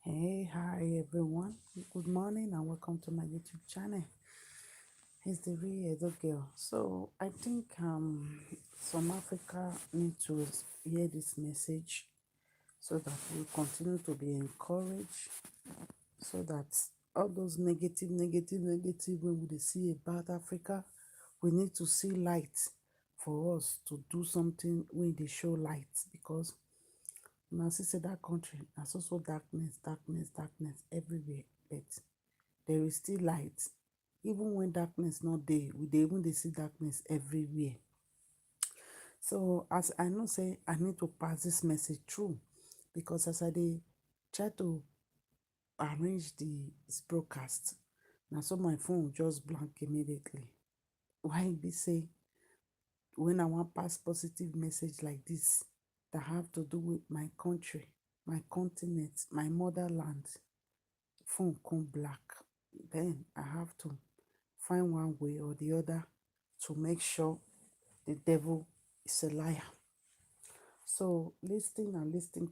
Hey, hi everyone. Good morning and welcome to my YouTube channel. It's the real Edo girl. So I think some Africa need to hear this message so that we continue to be encouraged, so that all those negative when we dey see about Africa, we need to see light for us to do something when they show light because now see say that country na so darkness everywhere, but there is still light. Even when darkness not there, we dey even dey see darkness everywhere. So as I know say I need to pass this message through because as I dey try to arrange this broadcast, now so my phone just blank immediately. Why e be say when I want pass positive message like this that have to do with my country, my continent, my motherland, phone come black. Then I have to find one way or the other to make sure the devil is a liar. So listen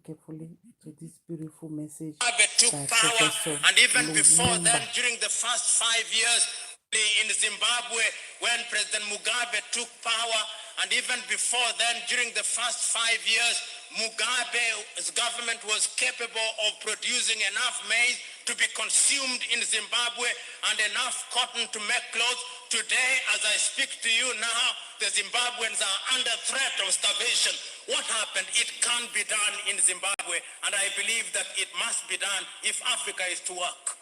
carefully to this beautiful message Took by power, Professor and even before then, Lumumba. during the first 5 years in Zimbabwe, when President Mugabe took power, and even before then, during the first 5 years, Mugabe's government was capable of producing enough maize to be consumed in Zimbabwe and enough cotton to make clothes. Today, as I speak to you now, the Zimbabweans are under threat of starvation. What happened? It can be done in Zimbabwe, and I believe that it must be done if Africa is to work.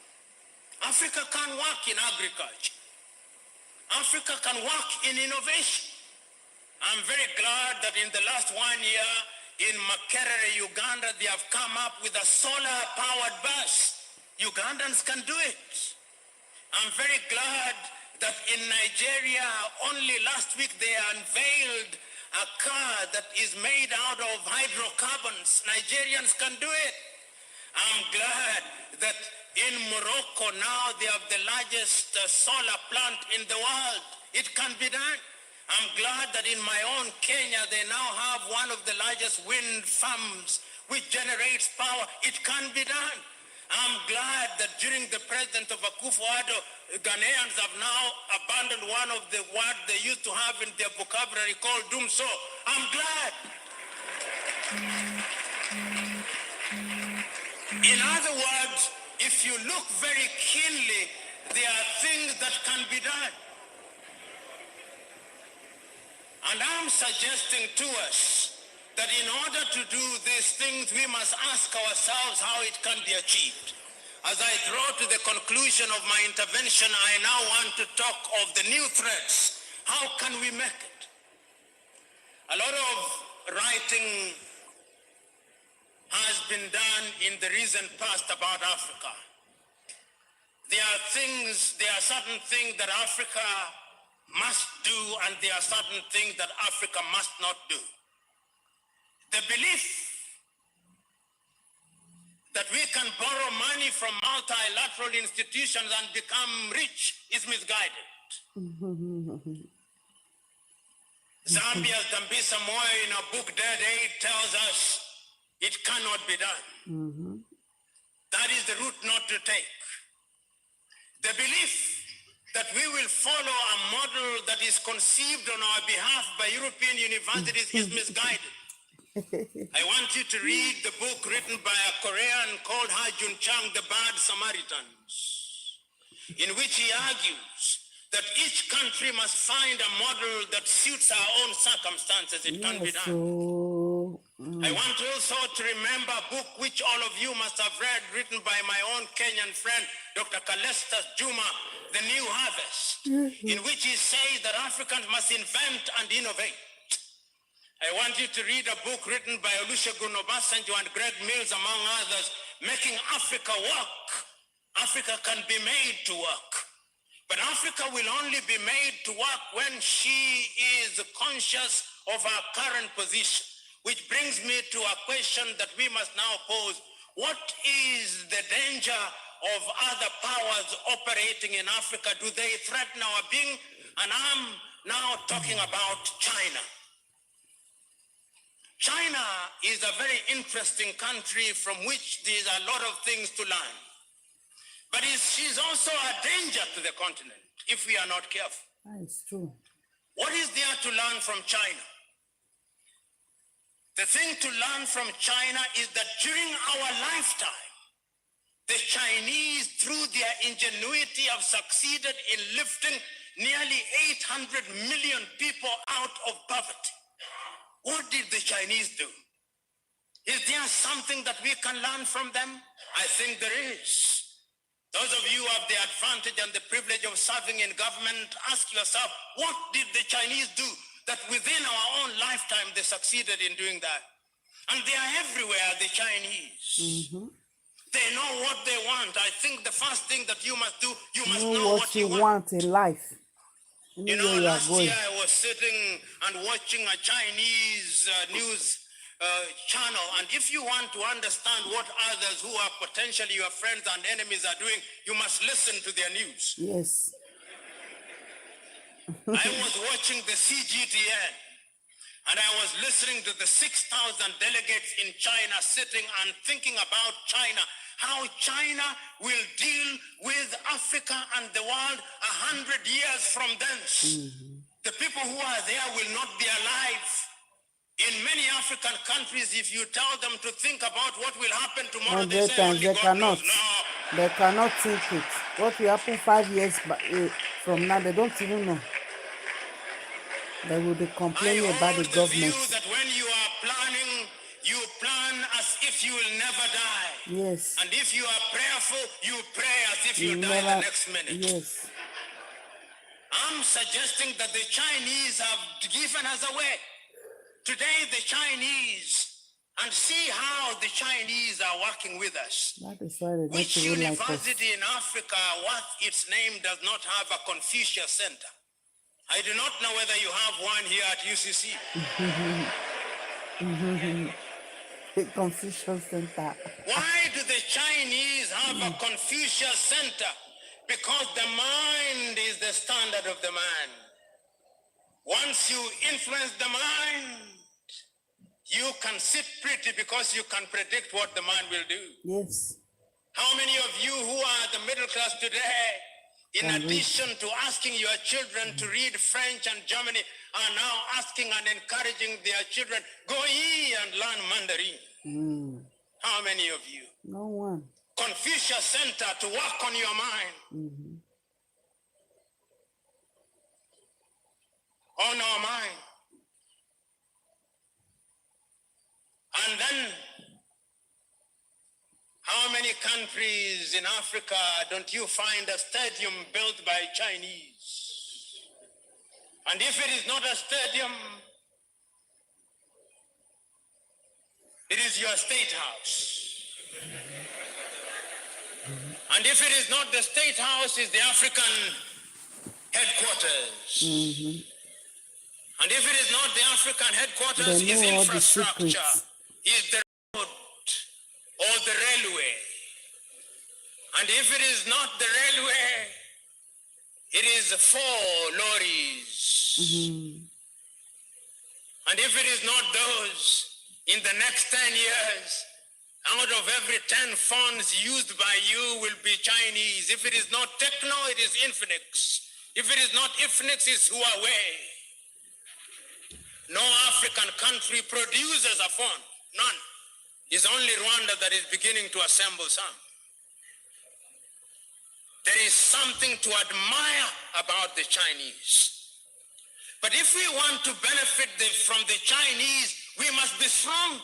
Africa can work in agriculture. Africa can work in innovation. I'm very glad that in the last 1 year in Makerere, Uganda, they have come up with a solar-powered bus. Ugandans can do it. I'm very glad that in Nigeria, only last week they unveiled a car that is made out of hydrocarbons. Nigerians can do it. I'm glad that in Morocco now they have the largest solar plant in the world. It can be done. I'm glad that in my own Kenya they now have one of the largest wind farms which generates power. It can be done. I'm glad that during the president of Akufo-Addo, Ghanaians have now abandoned one of the words they used to have in their vocabulary called doomso. I'm glad. In other words, if you look very keenly, there are things that can be done. And I'm suggesting to us that in order to do these things, we must ask ourselves how it can be achieved. As I draw to the conclusion of my intervention, I now want to talk of the new threats. How can we make it? A lot of writing has been done in the recent past about Africa. There are certain things that Africa must do, and there are certain things that Africa must not do. The belief that we can borrow money from multilateral institutions and become rich is misguided. Zambia's Dambisa Moyo in a book Dead Aid tells us it cannot be done. That is the route not to take. The belief that we will follow a model that is conceived on our behalf by European universities is misguided. I want you to read the book written by a Korean called Ha Jun Chang, The Bad Samaritans, in which he argues that each country must find a model that suits our own circumstances. It can be done. I want also to remember a book which all of you must have read, written by my own Kenyan friend, Dr. Kalestas Juma, The New Harvest, in which he says that Africans must invent and innovate. I want you to read a book written by Olusegun Obasanjo and Greg Mills, among others, Making Africa Work. Africa can be made to work. But Africa will only be made to work when she is conscious of our current position, which brings me to a question that we must now pose. What is the danger of other powers operating in Africa? Do they threaten our being? And I'm now talking about China. China is a very interesting country from which there is a lot of things to learn. But she's also a danger to the continent if we are not careful. That is true. What is there to learn from China? The thing to learn from China is that during our lifetime, the Chinese, through their ingenuity, have succeeded in lifting nearly 800 million people out of poverty. What did the Chinese do? Is there something that we can learn from them? I think there is. Those of you who have the advantage and the privilege of serving in government, ask yourself, what did the Chinese do that within our own lifetime they succeeded in doing that? And they are everywhere, the Chinese. They know what they want. I think the first thing that you must do, you must know what you want in life. You know, last year I was sitting and watching a Chinese news channel, and if you want to understand what others who are potentially your friends and enemies are doing, you must listen to their news. Yes. I was watching the CGTN, and I was listening to the 6,000 delegates in China sitting and thinking about China, how China will deal with Africa and the world 100 years from thence. The people who are there will not be alive. In many African countries, if you tell them to think about what will happen tomorrow, they say only they God cannot. knows. No. They cannot think it. What will happen 5 years from now, they don't even know. They will be complaining about the hold the view government. that when you are planning, you plan as if you will never die. Yes. And if you are prayerful, you pray as if you die never, the next minute. yes. I'm suggesting that the Chinese have given us away. Today, the Chinese, and see how the Chinese are working with us. That is why they Which don't even like us. university in Africa worth its name does not have a Confucius Center? I do not know whether you have one here at UCC. The Confucius Center. Why do the Chinese have a Confucius Center? Because the mind is the standard of the man. Once you influence the mind, you can sit pretty because you can predict what the man will do. Yes. How many of you who are the middle class today, in addition to asking your children to read French and Germany, are now asking and encouraging their children, go ye and learn Mandarin? How many of you? No one. Confucius Center to work on your mind. On our mind. And then, how many countries in Africa don't you find a stadium built by Chinese? And if it is not a stadium, it is your state house. And if it is not the state house, it's the African headquarters. And if it is not the African headquarters, it's infrastructure, is the road or the railway. And if it is not the railway, it is 4 lorries. And if it is not those, in the next 10 years, out of every 10 phones used by you will be Chinese. If it is not Techno, it is Infinix. If it is not Infinix, it's Huawei. No African country produces a phone. None. It's only Rwanda that is beginning to assemble some. There is something to admire about the Chinese. But if we want to benefit from the Chinese, we must be strong.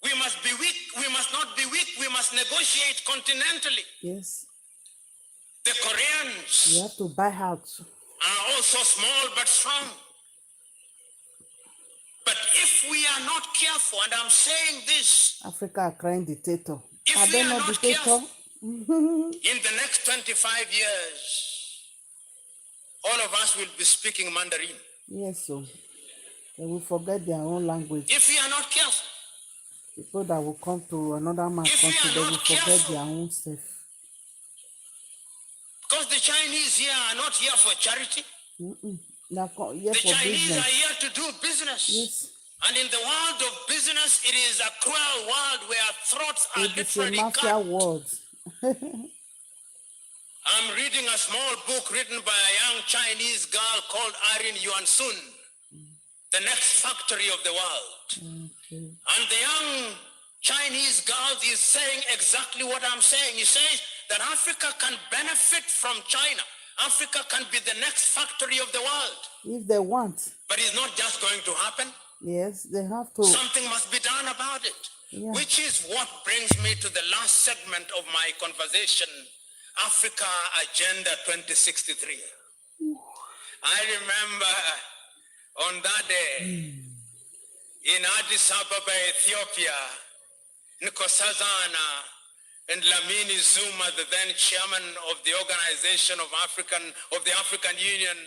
We must be weak. We must not be weak. We must negotiate continentally. Yes. The Koreans You have to buy out. are also small but strong. But if we are not careful, and I'm saying this, Africa are crying dictator. if Are we they are not not dictator? careful, in the next 25 years, all of us will be speaking Mandarin. Yes, so they will forget their own language. If we are not careful, People that will come to another man's If we country, are they will not forget careful, their own self. because the Chinese here are not here for charity. They are here The for Chinese business. are here to do business. Yes. And in the world of business, it is a cruel world where throats are It is a literally mafia cut. world. I'm reading a small book written by a young Chinese girl called Irene Yuan Sun, The Next Factory of the World. Okay. And the young Chinese girl is saying exactly what I'm saying. He says that Africa can benefit from China. Africa can be the next factory of the world. If they want. But it's not just going to happen. Yes, they have to. Something must be done about it. Yeah. Which is what brings me to the last segment of my conversation, Africa Agenda 2063. I remember on that day in Addis Ababa, Ethiopia, Nkosazana and Lamini Zuma, the then chairman of the Organization of the African Union,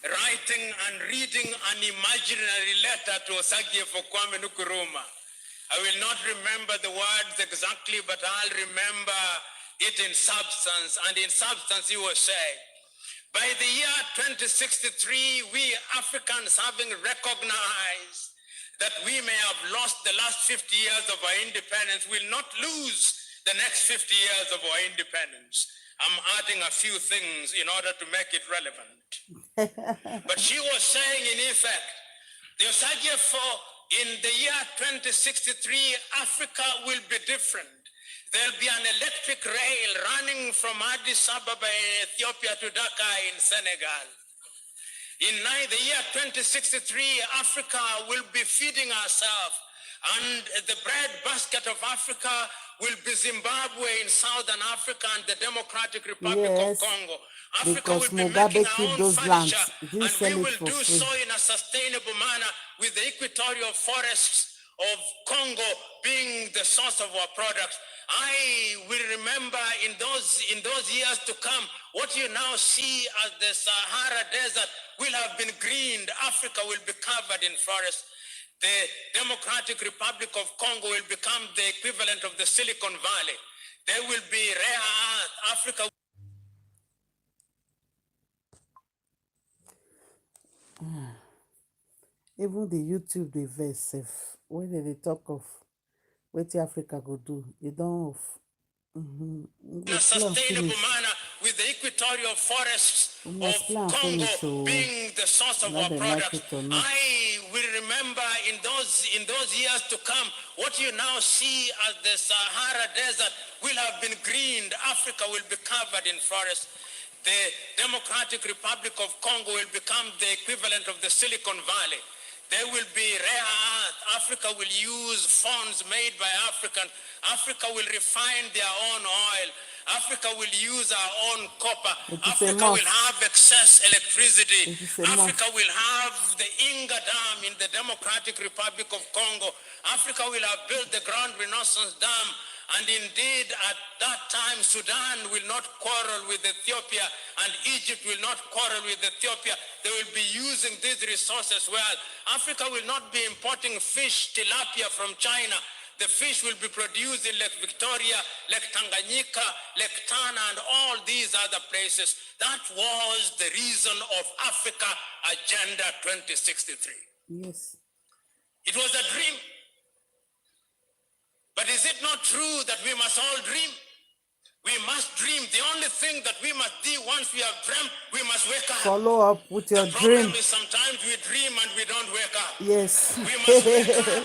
writing and reading an imaginary letter to Osagyefo Kwame Nkrumah. I will not remember the words exactly, but I'll remember it in substance. And in substance, he was saying, by the year 2063, we Africans, having recognized that we may have lost the last 50 years of our independence, will not lose the next 50 years of our independence. I'm adding a few things in order to make it relevant. But she was saying, in effect, the Osagyefo, in the year 2063, Africa will be different. There'll be an electric rail running from Addis Ababa in Ethiopia to Dakar in Senegal. In the year 2063, Africa will be feeding ourselves, and the bread basket of Africa will be Zimbabwe in Southern Africa and the Democratic Republic of Congo. Africa will be making our own furniture, and we will do so in a sustainable manner with the equatorial forests of Congo being the source of our products. I will remember in those years to come, what you now see as the Sahara Desert will have been greened. Africa will be covered in forests. The Democratic Republic of Congo will become the equivalent of the Silicon Valley. There will be rare earth. Africa. Even the YouTube, they very safe. When they talk of what Africa go do, they don't off. In a sustainable manner with the equatorial forests of Congo being the source of our products. I will remember in those years to come, what you now see as the Sahara Desert will have been greened. Africa will be covered in forests. The Democratic Republic of Congo will become the equivalent of the Silicon Valley. There will be rare earth. Africa will use funds made by Africans. Africa will refine their own oil. Africa will use our own copper. Africa will have excess electricity. Africa will have the Inga Dam in the Democratic Republic of Congo. Africa will have built the Grand Renaissance Dam. And indeed, at that time, Sudan will not quarrel with Ethiopia, and Egypt will not quarrel with Ethiopia. They will be using these resources well. Africa will not be importing fish, tilapia from China. The fish will be produced in Lake Victoria, Lake Tanganyika, Lake Tana, and all these other places. That was the reason of Africa Agenda 2063. Yes. It was a dream. But is it not true that we must all dream? We must dream. The only thing that we must do once we have dreamt, we must wake up. Follow up with your dream. The problem is sometimes we dream and we don't wake up. Yes. We must wake up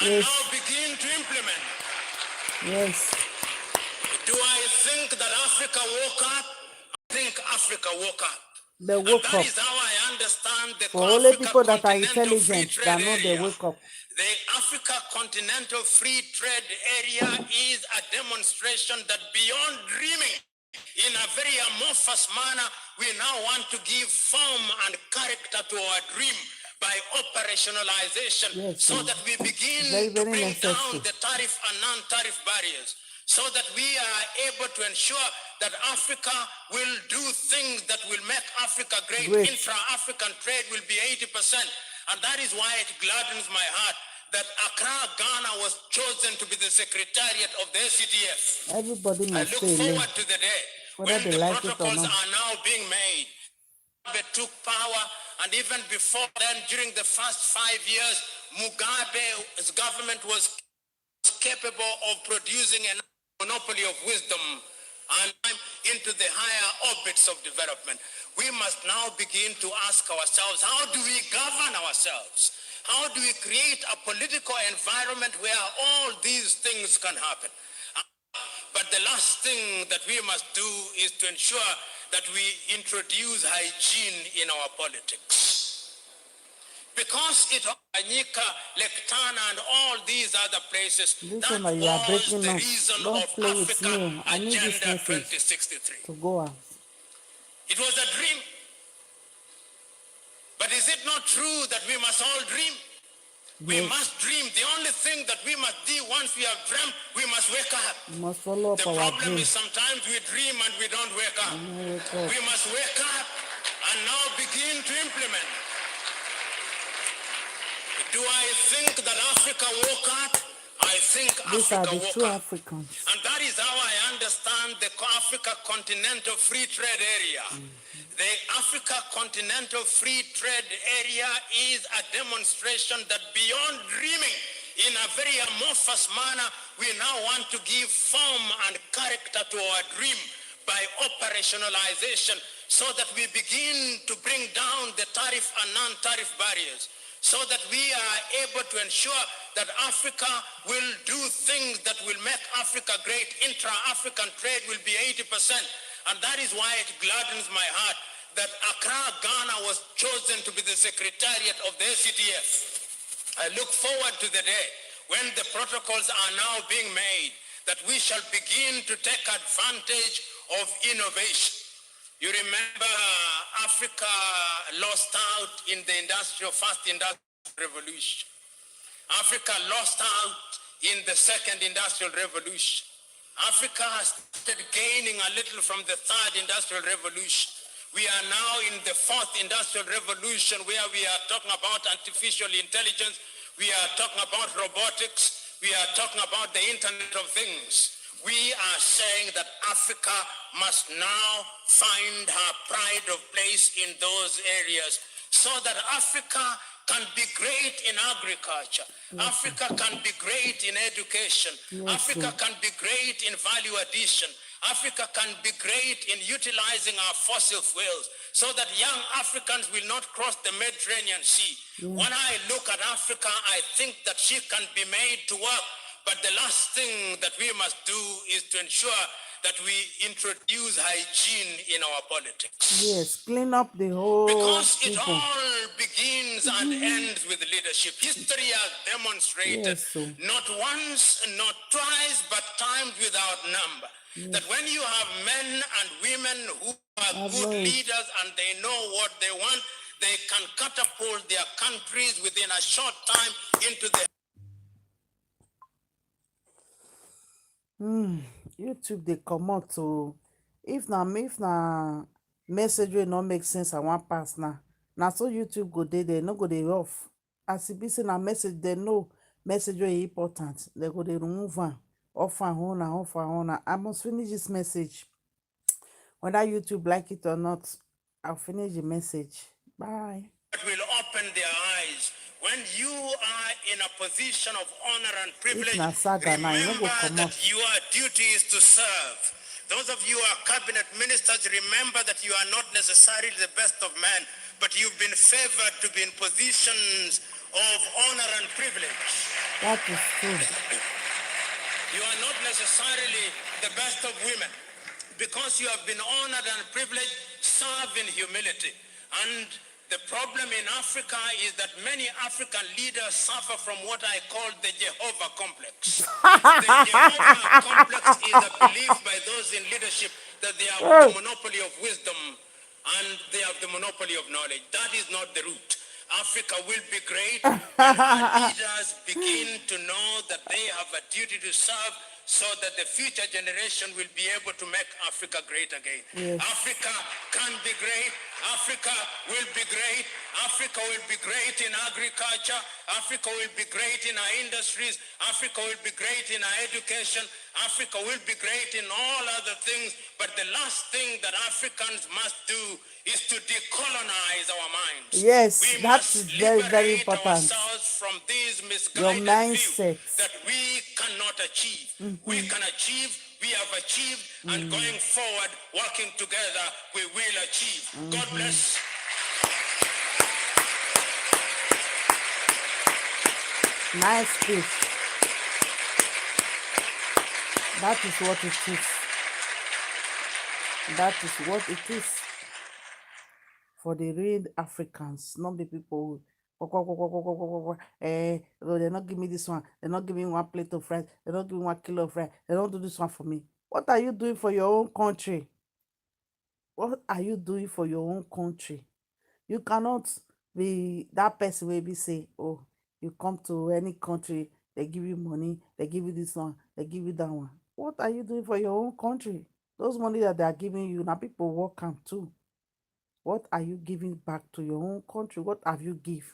and now begin to implement. Yes. Do I think that Africa woke up? I think Africa woke up. They woke and that up. is how I understand the For only people that are intelligent that know they wake up. The Africa Continental Free Trade Area is a demonstration that beyond dreaming in a very amorphous manner, we now want to give form and character to our dream by operationalization, so that we begin to bring down the tariff and non-tariff barriers, so that we are able to ensure that Africa will do things that will make Africa great. Intra-African trade will be 80%. And that is why it gladdens my heart that Accra, Ghana was chosen to be the secretariat of the ACTF. Everybody must I look forward to the day when the protocols are now being made. They took power and even before then, during the first 5 years, Mugabe's government was capable of producing a monopoly of wisdom and into the higher orbits of development. We must now begin to ask ourselves, how do we govern ourselves? How do we create a political environment where all these things can happen? But the last thing that we must do is to ensure that we introduce hygiene in our politics. Because it Tanganyika, Lake Tana, and all these other places, Listen, that you are was breaking the up. reason Don't of play with Africa me. I need this Agenda message 2063. to go out. It was a dream. But is it not true that we must all dream? We Yes, must dream. The only thing that we must do once we have dreamt, we must wake up. we must follow up The our problem dream. is sometimes we dream and we don't wake up. We wake up. We must wake up and now begin to implement. Do I think that Africa woke up? I think These are Africa the woke true up. Africans. And that is how I understand the Africa Continental Free Trade Area. The Africa Continental Free Trade Area is a demonstration that beyond dreaming in a very amorphous manner, we now want to give form and character to our dream by operationalization so that we begin to bring down the tariff and non-tariff barriers, so that we are able to ensure that Africa will do things that will make Africa great. Intra-African trade will be 80%. And that is why it gladdens my heart that Accra, Ghana was chosen to be the secretariat of the ACTF. I look forward to the day when the protocols are now being made, that we shall begin to take advantage of innovation. You remember Africa lost out in the first industrial revolution. Africa lost out in the second industrial revolution. Africa started gaining a little from the third industrial revolution. We are now in the fourth industrial revolution, where we are talking about artificial intelligence. We are talking about robotics. We are talking about the Internet of Things. We are saying that Africa must now find her pride of place in those areas so that Africa can be great in agriculture. Yes. Africa can be great in education. Yes, Africa can be great in value addition. Africa can be great in utilizing our fossil fuels so that young Africans will not cross the Mediterranean Sea. Yes. When I look at Africa, I think that she can be made to work. But the last thing that we must do is to ensure that we introduce hygiene in our politics. Yes, clean up the whole Because it people. all begins and ends with leadership. History has demonstrated, Yes, not once, not twice, but times without number, that when you have men and women who are good leaders and they know what they want, they can catapult their countries within a short time into the YouTube they come out to if na message will not make sense I want pass now. Now so YouTube go they no go they off. As it be say na message they know message wey important. They go they remove one off and on. I must finish this message. Whether YouTube like it or not, I'll finish the message. Bye. It will open their eyes. When you are in a position of honor and privilege, remember that your duty is to serve. Those of you who are cabinet ministers, remember that you are not necessarily the best of men, but you've been favored to be in positions of honor and privilege. That is true. You are not necessarily the best of women. Because you have been honored and privileged, serve in humility. And the problem in Africa is that many African leaders suffer from what I call the Jehovah complex. The Jehovah complex is a belief by those in leadership that they have the monopoly of wisdom and they have the monopoly of knowledge. That is not the route. Africa will be great when our leaders begin to know that they have a duty to serve so that the future generation will be able to make Africa great again. Yes. Africa can be great. Africa will be great. Africa will be great in agriculture. Africa will be great in our industries. Africa will be great in our education. Africa will be great in all other things. But the last thing that Africans must do is to decolonize our minds. Yes, We that is must very, very liberate important. ourselves from these Your misguided views mindset. that we cannot achieve. We can achieve, we have achieved, and going forward, working together, we will achieve. God bless. Nice speech. That is what it is. That is what it is for the real Africans, not the people who oh, they not give me this one, they not give me one plate of rice, they not give me 1 kilo of rice, they don't do this one for me. What are you doing for your own country? What are you doing for your own country? You cannot be that person where we say, oh, you come to any country, they give you money, they give you this one, they give you that one. What are you doing for your own country? Those money that they are giving you, now people work on too. What are you giving back to your own country? What have you give?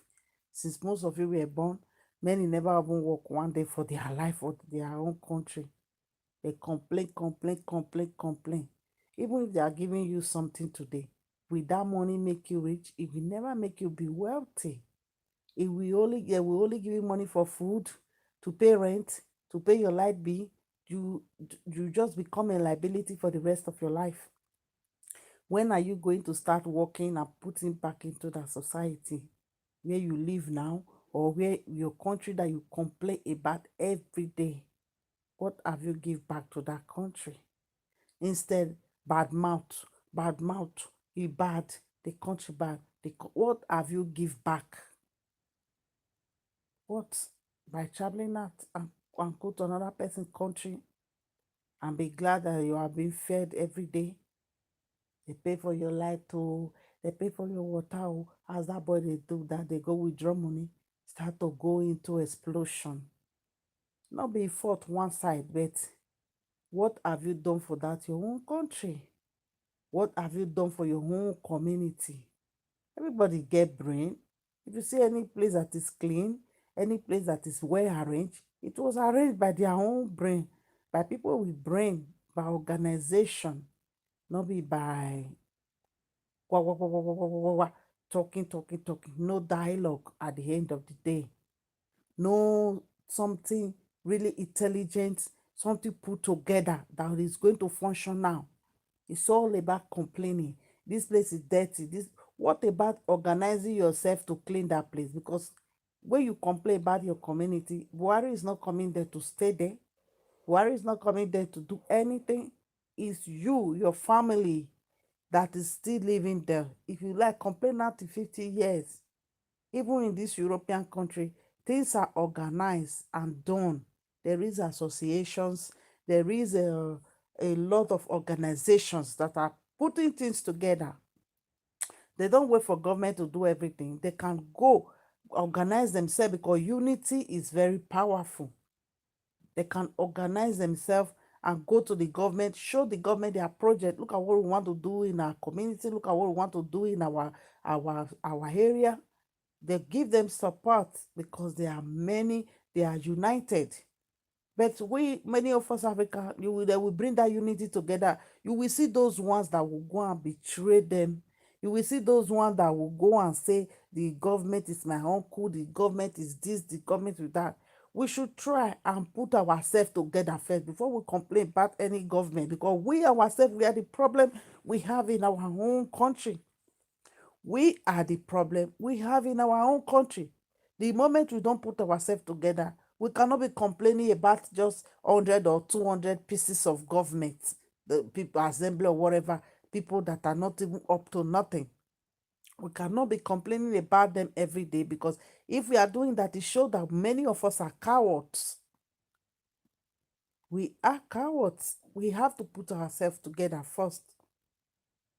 Since most of you were born, many never even work one day for their life or their own country. They complain. Even if they are giving you something today, will that money make you rich? It will never make you be wealthy. They will only give you money for food, to pay rent, to pay your light bill. You just become a liability for the rest of your life. When are you going to start working and putting back into the society where you live now, or where your country that you complain about every day? What have you give back to that country? Instead, bad mouth, he bad, the country bad. What have you give back? What? By traveling out and go to another person's country and be glad that you are being fed every day? They pay for your light, oh, they pay for your water, oh. As that boy they do that, they go withdraw money, start to go into explosion. Not be fought one side, but what have you done for that your own country? What have you done for your own community? Everybody get brain. If you see any place that is clean, any place that is well arranged, it was arranged by their own brain, by people with brain, by organization, not be by talking, no dialogue at the end of the day, no something really intelligent, something put together that is going to function now. It's all about complaining. This place is dirty. What about organizing yourself to clean that place? Because when you complain about your community, Buhari is not coming there to stay there. Buhari is not coming there to do anything. It's you, your family, that is still living there. If you like, complain now to 50 years. Even in this European country, things are organized and done. There is associations, there is a lot of organizations that are putting things together. They don't wait for government to do everything. They can go organize themselves because unity is very powerful. They can organize themselves and go to the government, show the government their project. Look at what we want to do in our community. Look at what we want to do in our area. They give them support because they are many, they are united. But many of us Africa, they will bring that unity together. You will see those ones that will go and betray them. You will see those ones that will go and say, the government is my uncle, the government is this, the government is that. We should try and put ourselves together first before we complain about any government, because we ourselves, we are the problem we have in our own country. We are the problem we have in our own country. The moment we don't put ourselves together, we cannot be complaining about just 100 or 200 pieces of government, the people assembly or whatever, people that are not even up to nothing. We cannot be complaining about them every day, because if we are doing that, it shows that many of us are cowards. We are cowards. We have to put ourselves together first.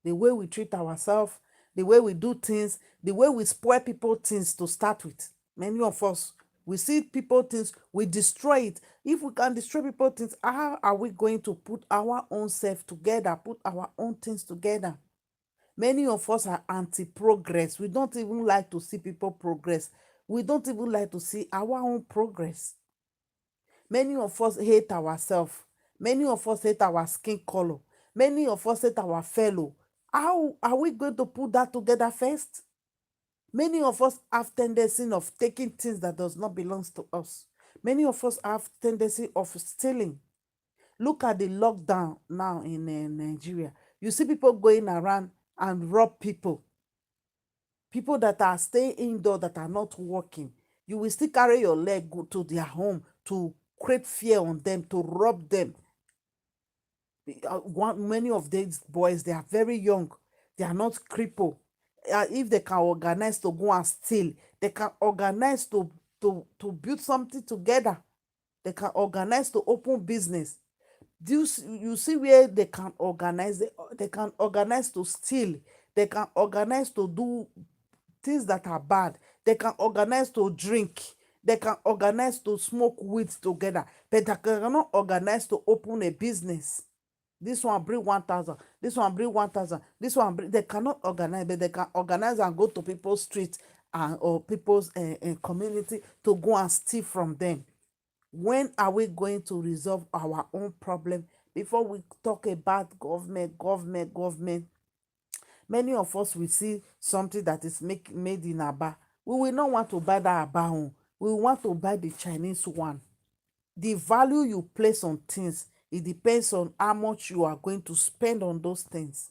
The way we treat ourselves, the way we do things, the way we spoil people things to start with. Many of us, we see people things, we destroy it. If we can destroy people things, how are we going to put our own self together, put our own things together? Many of us are anti-progress. We don't even like to see people progress. We don't even like to see our own progress. Many of us hate ourselves. Many of us hate our skin color. Many of us hate our fellow. How are we going to put that together first? Many of us have tendency of taking things that does not belong to us. Many of us have tendency of stealing. Look at the lockdown now in Nigeria. You see people going around and rob people. People that are staying indoor, that are not working. You will still carry your leg go to their home to create fear on them, to rob them. Many of these boys, they are very young. They are not crippled. If they can organize to go and steal, they can organize to build something together. They can organize to open business. You see where they can organize? They can organize to steal. They can organize to do things that are bad. They can organize to drink. They can organize to smoke weed together. But they cannot organize to open a business. This one bring 1,000. This one bring 1,000. This one bring. They cannot organize, but they can organize and go to people's streets and or people's community to go and steal from them. When are we going to resolve our own problem before we talk about government? Many of us will see something that is made in Aba. We will not want to buy that Aba one. We want to buy the Chinese one. The value you place on things, it depends on how much you are going to spend on those things.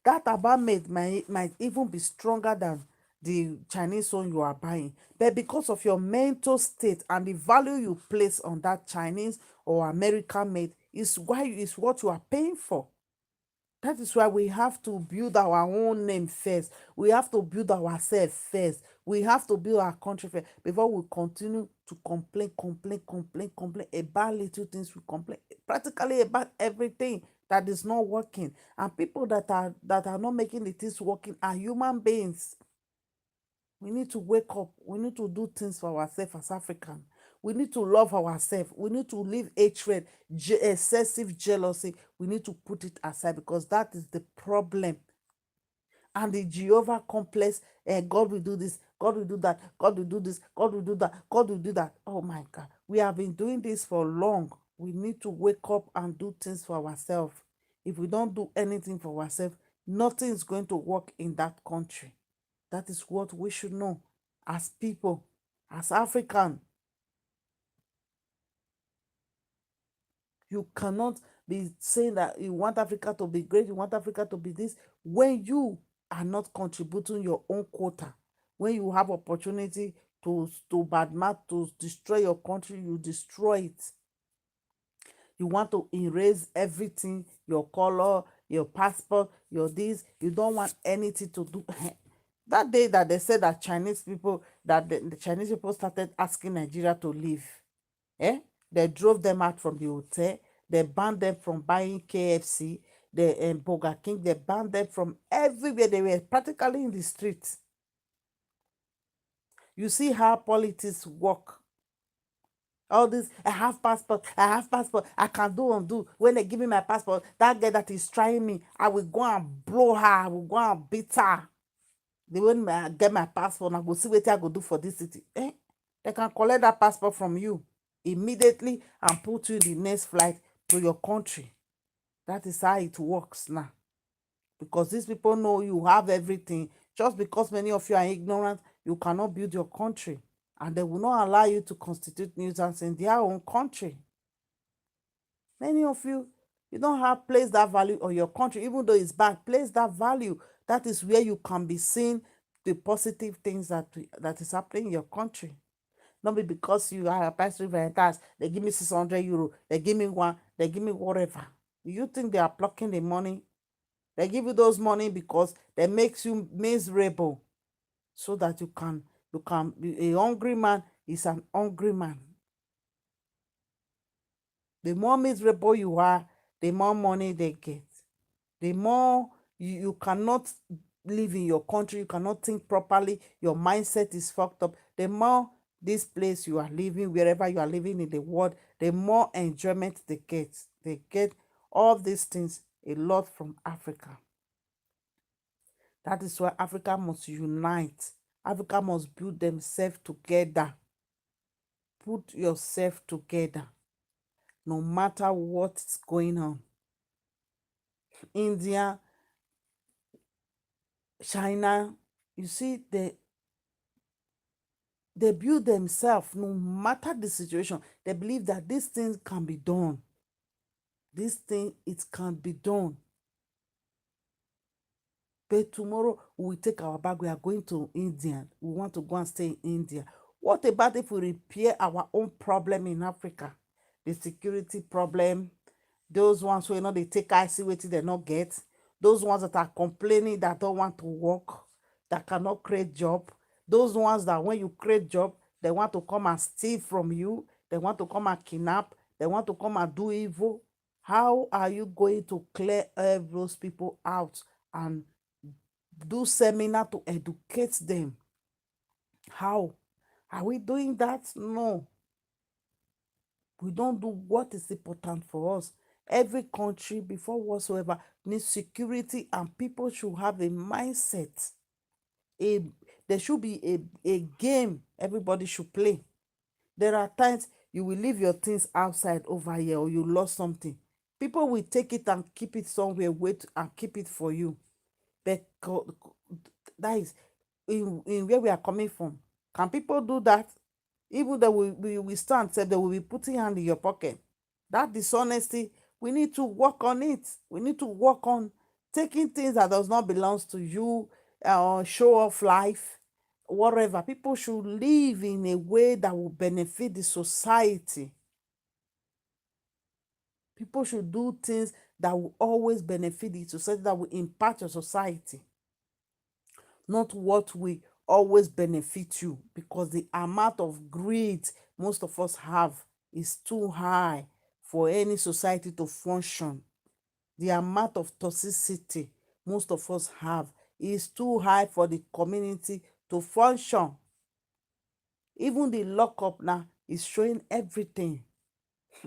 That Aba made might even be stronger than the Chinese one you are buying. But because of your mental state and the value you place on that Chinese or American made is what you are paying for. That is why we have to build our own name first. We have to build ourselves first. We have to build our country first before we continue to complain about little things. We complain practically about everything that is not working. And people that are not making the things working are human beings. We need to wake up. We need to do things for ourselves as Africans. We need to love ourselves. We need to leave hatred, excessive jealousy. We need to put it aside because that is the problem. And the Jehovah complex, God will do this, God will do that, God will do this, God will do that, God will do that. Oh my God. We have been doing this for long. We need to wake up and do things for ourselves. If we don't do anything for ourselves, nothing is going to work in that country. That is what we should know as people, as African. You cannot be saying that you want Africa to be great, you want Africa to be this, when you are not contributing your own quota. When you have opportunity to badmouth, to destroy your country, you destroy it. You want to erase everything, your color, your passport, your this. You don't want anything to do. That day that they said that the Chinese people started asking Nigeria to leave. They drove them out from the hotel. They banned them from buying KFC, the Burger King. They banned them from everywhere. They were practically in the streets. You see how politics work. All this, I have passport, I can do undo. When they give me my passport, that girl that is trying me, I will go and blow her, I will go and beat her. When I get my passport, I go see what I go do for this city. They can collect that passport from you immediately and put you in the next flight to your country. That is how it works now. Because these people know you have everything. Just because many of you are ignorant, you cannot build your country. And they will not allow you to constitute nuisance in their own country. Many of you, you don't have place that value on your country, even though it's bad. Place that value. That is where you can be seeing the positive things that is happening in your country. Not be because you are a pastry veritas, they give me 600 euro, they give me one, they give me whatever. Do you think they are plucking the money? They give you those money because they makes you miserable so that you can be a hungry man is an hungry man. The more miserable you are, the more money they get. The more you cannot live in your country, you cannot think properly, your mindset is fucked up. The more this place you are living, wherever you are living in the world, the more enjoyment they get. They get all these things a lot from Africa. That is why Africa must unite. Africa must build themselves together. Put yourself together, no matter what's going on. India, China, you see, they build themselves no matter the situation. They believe that this thing can be done. This thing, it can be done. But tomorrow we will take our bag. We are going to India. We want to go and stay in India. What about if we repair our own problem in Africa? The security problem, those ones who they take IC waiting they not get, those ones that are complaining that don't want to work, that cannot create job, those ones that when you create job, they want to come and steal from you, they want to come and kidnap, they want to come and do evil. How are you going to clear all those people out and do seminar to educate them? How? Are we doing that? No. We don't do what is important for us. Every country, before whatsoever, needs security, and people should have a mindset. There should be a game everybody should play. There are times you will leave your things outside over here, or you lost something. People will take it and keep it somewhere, wait and keep it for you. But that is in where we are coming from. Can people do that? Even though we stand, said they will be putting hand in your pocket. That dishonesty, we need to work on it. We need to work on taking things that does not belong to you, show off life, whatever. People should live in a way that will benefit the society. People should do things that will always benefit the society, that will impact your society, not what will always benefit you, because the amount of greed most of us have is too high for any society to function. The amount of toxicity most of us have is too high for the community to function. Even the lockup now is showing everything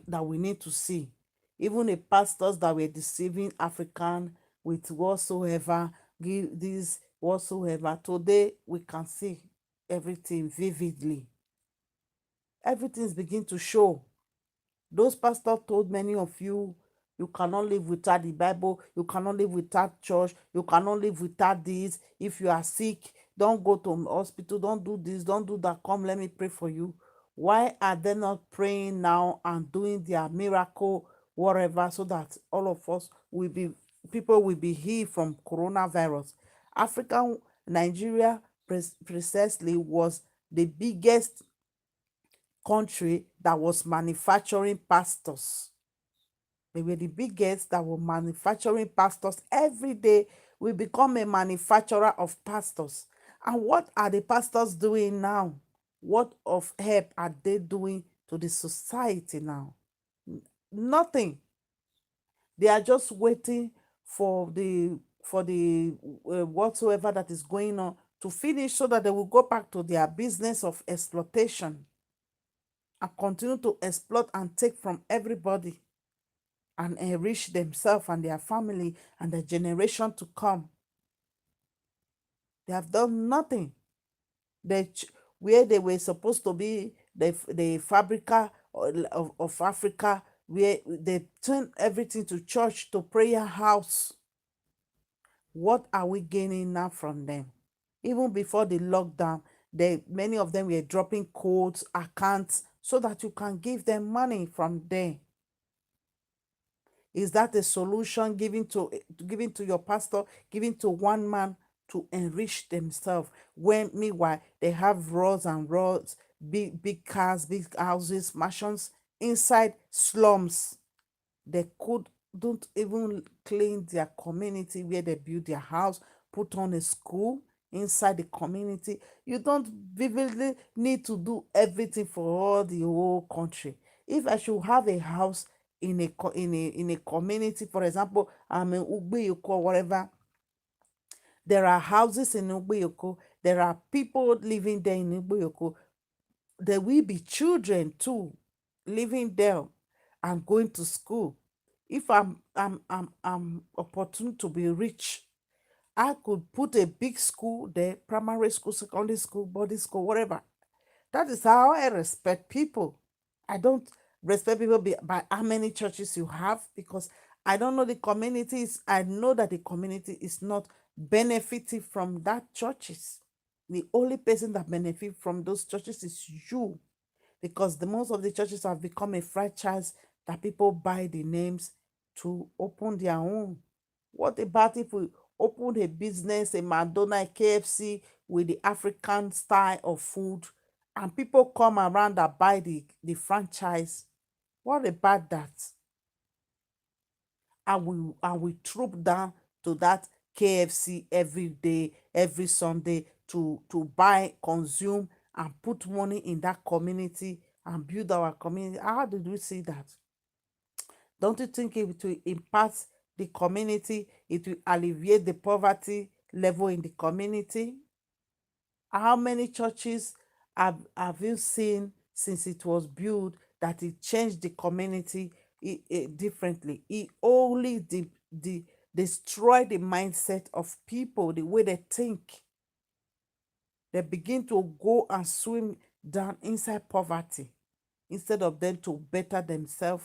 that we need to see. Even the pastors that were deceiving African with whatsoever, give this whatsoever, today we can see everything vividly. Everything's begin to show. Those pastors told many of you, you cannot live without the Bible, you cannot live without church, you cannot live without this. If you are sick, don't go to hospital, don't do this, don't do that. Come, let me pray for you. Why are they not praying now and doing their miracle, whatever, so that all of us will be, people will be healed from coronavirus? African Nigeria precisely was the biggest country that was manufacturing pastors. They were the biggest that were manufacturing pastors. Every day we become a manufacturer of pastors. And what are the pastors doing now? What of help are they doing to the society now? Nothing. They are just waiting for the whatsoever that is going on to finish, so that they will go back to their business of exploitation and continue to exploit and take from everybody and enrich themselves and their family and the generation to come. They have done nothing. Where they were supposed to be the fabrica of Africa, where they turn everything to church, to prayer house. What are we gaining now from them? Even before the lockdown, many of them were dropping codes, accounts, so that you can give them money from there. Is that a solution given to your pastor, given to one man to enrich themselves, when meanwhile they have rods and rods, big cars, big houses, mansions inside slums? They don't even clean their community where they build their house, put on a school inside the community. You don't vividly need to do everything for all the whole country. If I should have a house in a community, for example, I'm in Ugbiyoko or whatever, there are houses in Ugbiyoko, there are people living there in Ugbiyoko. There will be children too living there and going to school. If I'm opportune to be rich, I could put a big school there, primary school, secondary school, boarding school, whatever. That is how I respect people. I don't respect people by how many churches you have, because I don't know the communities. I know that the community is not benefiting from that churches. The only person that benefit from those churches is you, because the most of the churches have become a franchise that people buy the names to open their own. What about if we open a business, a McDonald's, KFC with the African style of food, and people come around that buy the franchise? What about that? And we troop down to that KFC every day, every Sunday to buy, consume, and put money in that community and build our community. How did we see that? Don't you think it will impact the community? It will alleviate the poverty level in the community? How many churches have you seen since it was built that it changed the community differently? It only destroyed the mindset of people, the way they think. They begin to go and swim down inside poverty instead of them to better themselves,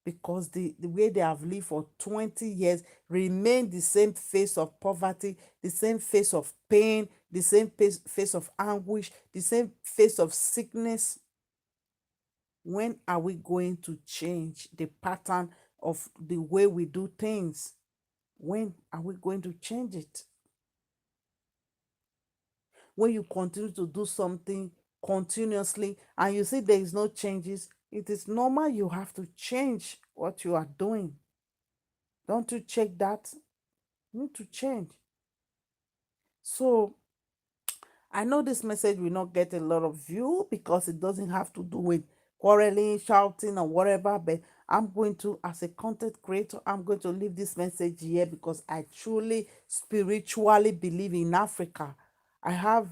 because the way they have lived for 20 years remain the same face of poverty, the same face of pain, the same face of anguish, the same face of sickness. When are we going to change the pattern of the way we do things? When are we going to change it? When you continue to do something continuously and you see there is no changes, it is normal you have to change what you are doing. Don't you check that? You need to change. So I know this message will not get a lot of view because it doesn't have to do with quarreling, shouting, or whatever, but I'm going to, as a content creator, I'm going to leave this message here because I truly spiritually believe in Africa. I have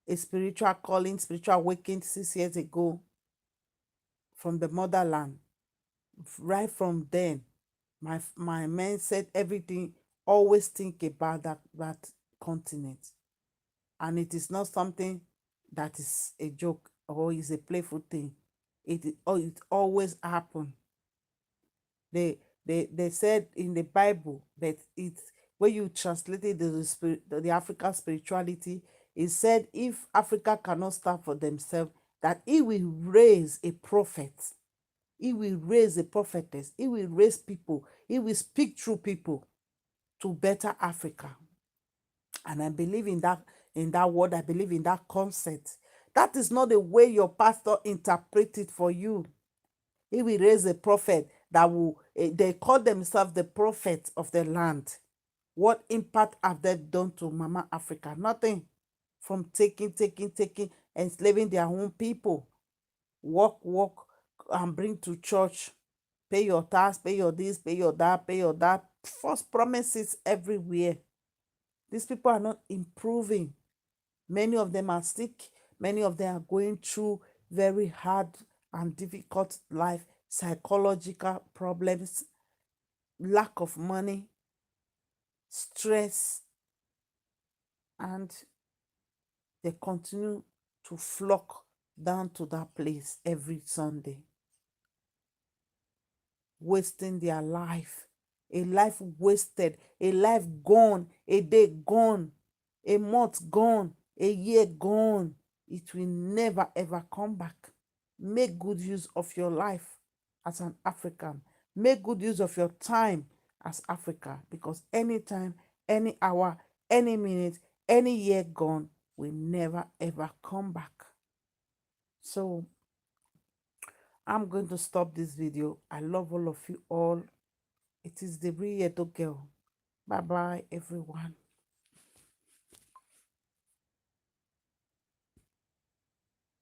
a spiritual calling, spiritual awakening 6 years ago from the motherland. Right from then, my mindset, everything, always think about that continent. And it is not something that is a joke or is a playful thing. It always happen. They said in the Bible that it's when you translated the African spirituality, it said if Africa cannot stand for themselves, that he will raise a prophet. He will raise a prophetess. He will raise people. He will speak through people to better Africa. And I believe in that word. I believe in that concept. That is not the way your pastor interpret it for you. He will raise a prophet that will, they call themselves the prophet of the land. What impact have they done to Mama Africa? Nothing. From taking, enslaving their own people. Work, and bring to church. Pay your tax, pay your this, pay your that, pay your that. False promises everywhere. These people are not improving. Many of them are sick. Many of them are going through very hard and difficult life, psychological problems, lack of money, stress, and they continue to flock down to that place every Sunday, wasting their life. A life wasted, a life gone, a day gone, a month gone, a year gone. It will never ever come back. Make good use of your life as an African. Make good use of your time as Africa, because anytime, any hour, any minute, any year gone will never ever come back. So I'm going to stop this video. I love all of you all. It is the Real Edo Girl. Bye bye, everyone.